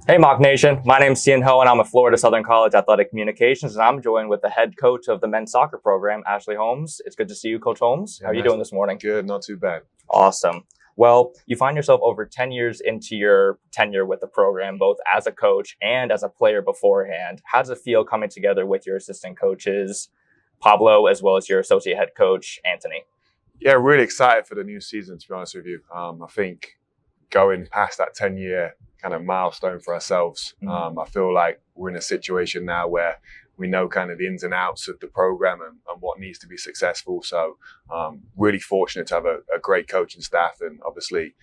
Hey, Mock Nation. My name's Tian Ho, and I'm a Florida Southern College Athletic Communications, and I'm joined with the head coach of the men's soccer program, Ashley Holmes. It's good to see you, Coach Holmes. How are you doing this morning? Good, not too bad. Awesome. Well, you find yourself over 10 years into your tenure with the program, both as a coach and as a player beforehand. How does it feel coming together with your assistant coaches, Pablo, as well as your associate head coach, Anthony? Yeah, really excited for the new season, to be honest with you. I think going past that 10-year kind of milestone for ourselves, I feel like we're in a situation now where we know kind of the ins and outs of the program and what needs to be successful. So really fortunate to have a great coaching staff, and obviously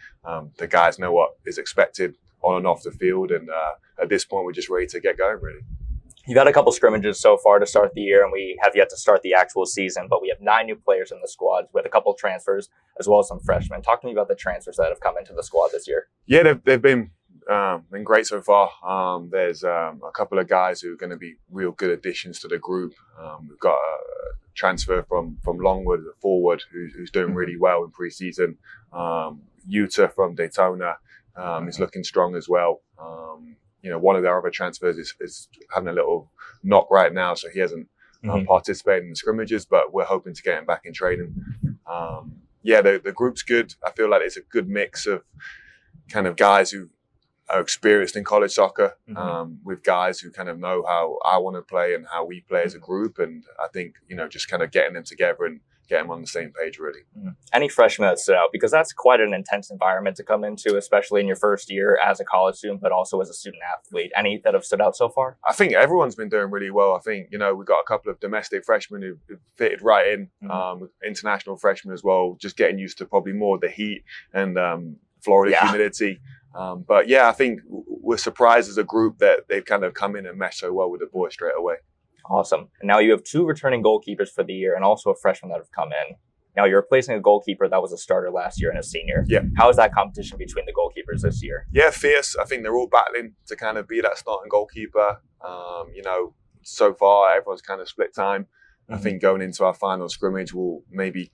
the guys know what is expected on and off the field. And at this point, we're just ready to get going, really. You've had a couple scrimmages so far to start the year, and we have yet to start the actual season, but we have 9 new players in the squad with a couple transfers as well as some freshmen. Talk to me about the transfers that have come into the squad this year. Yeah, they've been great so far. There's a couple of guys who are going to be real good additions to the group. We've got a transfer from Longwood, a forward, who's doing really well in pre-season. Utah from Daytona is looking strong as well. One of their other transfers is having a little knock right now, so he hasn't participated in the scrimmages, but we're hoping to get him back in training. The group's good. I feel like it's a good mix of kind of guys who are experienced in college soccer with guys who kind of know how I want to play and how we play as a group. And I think, just kind of getting them together and get them on the same page, really. Any freshmen that stood out? Because that's quite an intense environment to come into, especially in your first year as a college student, but also as a student athlete. Any that have stood out so far? I think everyone's been doing really well. I think, we've got a couple of domestic freshmen who fitted right in, with international freshmen as well, just getting used to probably more of the heat and Florida humidity. I think we're surprised as a group that they've kind of come in and meshed so well with the boys straight away. Awesome. And now you have 2 returning goalkeepers for the year and also a freshman that have come in. Now you're replacing a goalkeeper that was a starter last year and a senior. Yeah. How is that competition between the goalkeepers this year? Yeah, fierce. I think they're all battling to kind of be that starting goalkeeper. So far everyone's kind of split time. I think going into our final scrimmage, we'll maybe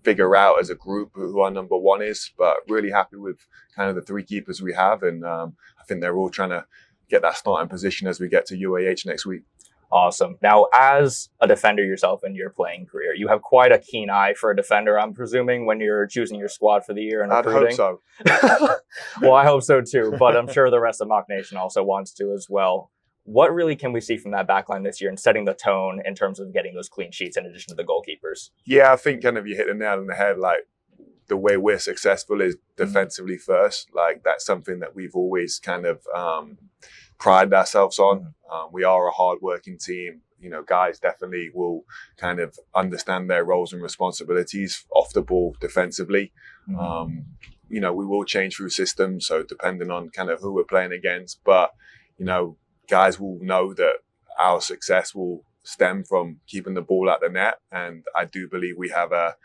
figure out as a group who our number 1 is, but really happy with kind of the 3 keepers we have. And I think they're all trying to get that starting position as we get to UAH next week. Awesome. Now, as a defender yourself in your playing career, you have quite a keen eye for a defender, I'm presuming, when you're choosing your squad for the year and recruiting. I'd hope so. Well, I hope so too, but I'm sure the rest of Mock Nation also wants to as well. What really can we see from that backline this year and setting the tone in terms of getting those clean sheets in addition to the goalkeepers? Yeah, I think kind of you hit the nail on the head. Like, the way we're successful is defensively first. Like, that's something that we've always kind of prided ourselves on. We are a hard-working team. Guys definitely will kind of understand their roles and responsibilities off the ball defensively. We will change through systems, so depending on kind of who we're playing against. But, guys will know that our success will stem from keeping the ball at the net. And I do believe we have a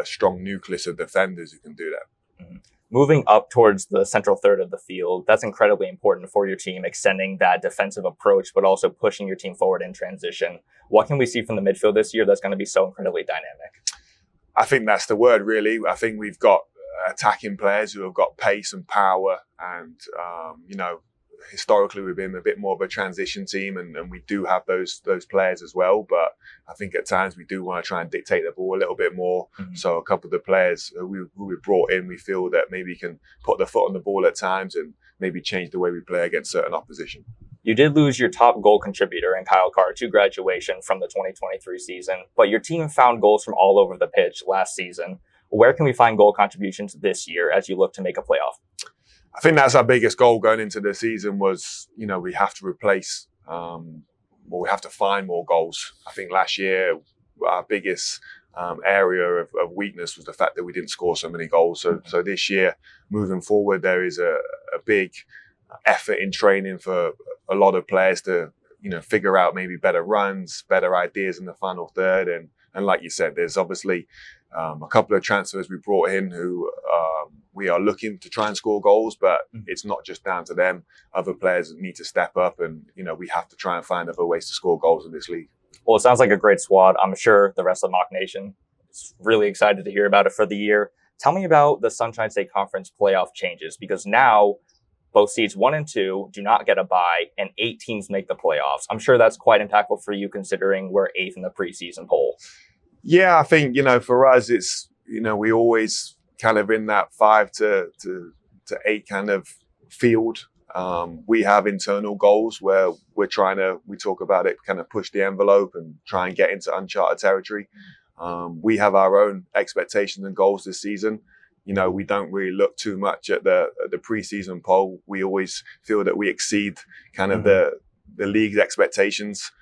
strong nucleus of defenders who can do that. Moving up towards the central third of the field, that's incredibly important for your team, extending that defensive approach, but also pushing your team forward in transition. What can we see from the midfield this year that's going to be so incredibly dynamic? I think that's the word, really. I think we've got attacking players who have got pace and power, and, historically we've been a bit more of a transition team, and we do have those players as well. But I think at times we do want to try and dictate the ball a little bit more. So a couple of the players who we brought in, we feel that maybe can put the foot on the ball at times and maybe change the way we play against certain opposition. You did lose your top goal contributor in Kyle Carr to graduation from the 2023 season, but your team found goals from all over the pitch last season. Where can we find goal contributions this year as you look to make a playoff? I think that's our biggest goal going into the season was, we have to replace, we have to find more goals. I think last year, our biggest area of weakness was the fact that we didn't score so many goals. So this year, moving forward, there is a big effort in training for a lot of players to, figure out maybe better runs, better ideas in the final third. And like you said, there's obviously a couple of transfers we brought in who we are looking to try and score goals, but it's not just down to them. Other players need to step up, and we have to try and find other ways to score goals in this league. Well, it sounds like a great squad. I'm sure the rest of Mock Nation is really excited to hear about it for the year. Tell me about the Sunshine State Conference playoff changes, because now both seeds 1 and 2 do not get a bye, and 8 teams make the playoffs. I'm sure that's quite impactful for you considering we're 8th in the preseason poll. Yeah, I think, for us, it's, we always kind of in that 5 to 8 kind of field. We have internal goals where we talk about it, kind of push the envelope and try and get into uncharted territory. We have our own expectations and goals this season. We don't really look too much at the preseason poll. We always feel that we exceed kind of the league's expectations.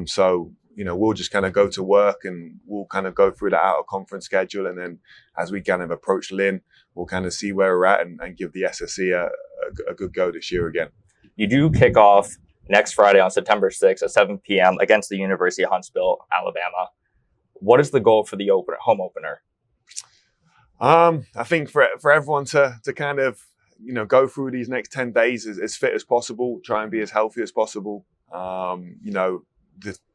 So, we'll just kind of go to work and we'll kind of go through the out of conference schedule. And then as we kind of approach Lynn, we'll kind of see where we're at and give the SSE a good go this year again. You do kick off next Friday on September 6th at 7 p.m. against the University of Huntsville, Alabama. What is the goal for the home opener? I think for everyone to kind of, go through these next 10 days as fit as possible, try and be as healthy as possible.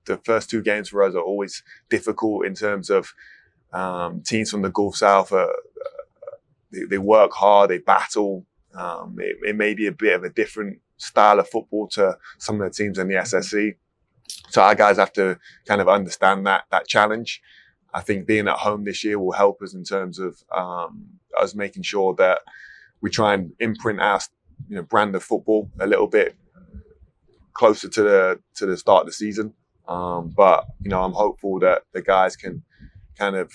The first 2 games for us are always difficult in terms of teams from the Gulf South. They work hard, they battle. It may be a bit of a different style of football to some of the teams in the SSE. So our guys have to kind of understand that challenge. I think being at home this year will help us in terms of us making sure that we try and imprint our brand of football a little bit closer to the start of the season. But I'm hopeful that the guys can kind of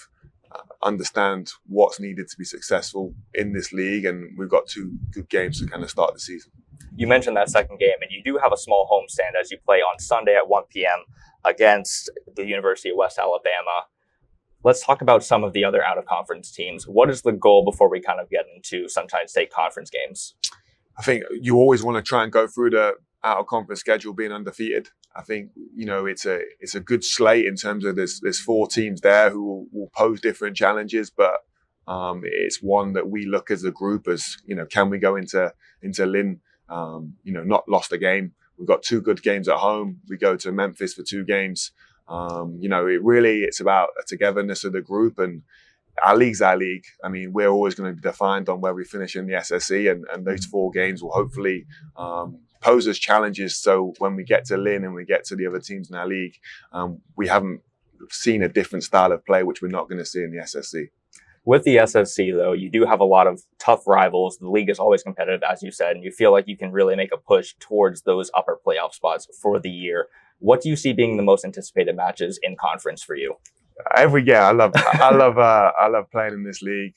understand what's needed to be successful in this league, and we've got 2 good games to kind of start the season. You mentioned that second game, and you do have a small homestand as you play on Sunday at 1 p.m. against the University of West Alabama. Let's talk about some of the other out-of-conference teams. What is the goal before we kind of get into Sunshine State Conference games? I think you always want to try and go through the out-of-conference schedule being undefeated. I think, it's a good slate in terms of there's 4 teams there who will pose different challenges, but it's one that we look as a group as, can we go into Lynn, not lost a game. We've got 2 good games at home. We go to Memphis for 2 games. It's about a togetherness of the group, and our league's our league. I mean, we're always going to be defined on where we finish in the SSE, and those 4 games will hopefully pose us challenges. So when we get to Lynn and we get to the other teams in our league, we haven't seen a different style of play, which we're not going to see in the SSE. With the SSC, though, you do have a lot of tough rivals. The league is always competitive, as you said, and you feel like you can really make a push towards those upper playoff spots for the year. What do you see being the most anticipated matches in conference for you? Every year, I love playing in this league.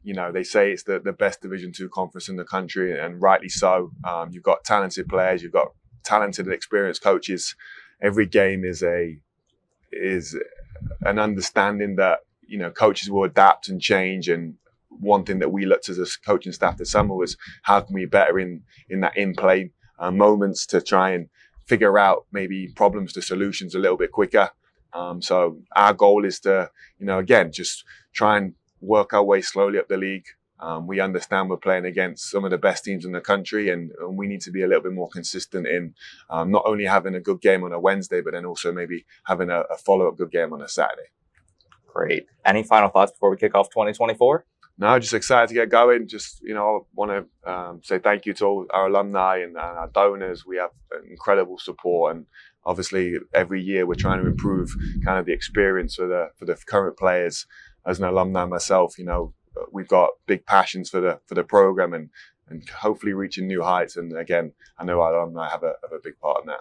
They say it's the best Division II conference in the country, and rightly so. You've got talented players, you've got talented and experienced coaches. Every game is an understanding that coaches will adapt and change. And one thing that we looked as a coaching staff this summer was how can we better in that in-play moments to try and figure out maybe problems to solutions a little bit quicker. So our goal is to, again, just try and work our way slowly up the league. We understand we're playing against some of the best teams in the country, and we need to be a little bit more consistent in not only having a good game on a Wednesday, but then also maybe having a follow-up good game on a Saturday. Great. Any final thoughts before we kick off 2024? No, just excited to get going. Just, I want to say thank you to all our alumni and our donors. We have incredible support, and obviously every year we're trying to improve kind of the experience for the current players. As an alumni myself, we've got big passions for the program and hopefully reaching new heights. And again, I know our alumni have a big part in that.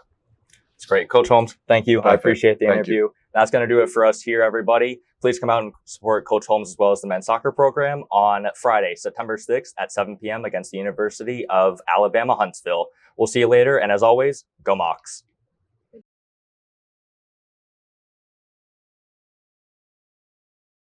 It's great. Coach Holmes, thank you. Perfect. I appreciate the interview. You. That's going to do it for us here, everybody. Please come out and support Coach Holmes as well as the men's soccer program on Friday, September 6th at 7 p.m. against the University of Alabama, Huntsville. We'll see you later. And as always, go Mocs.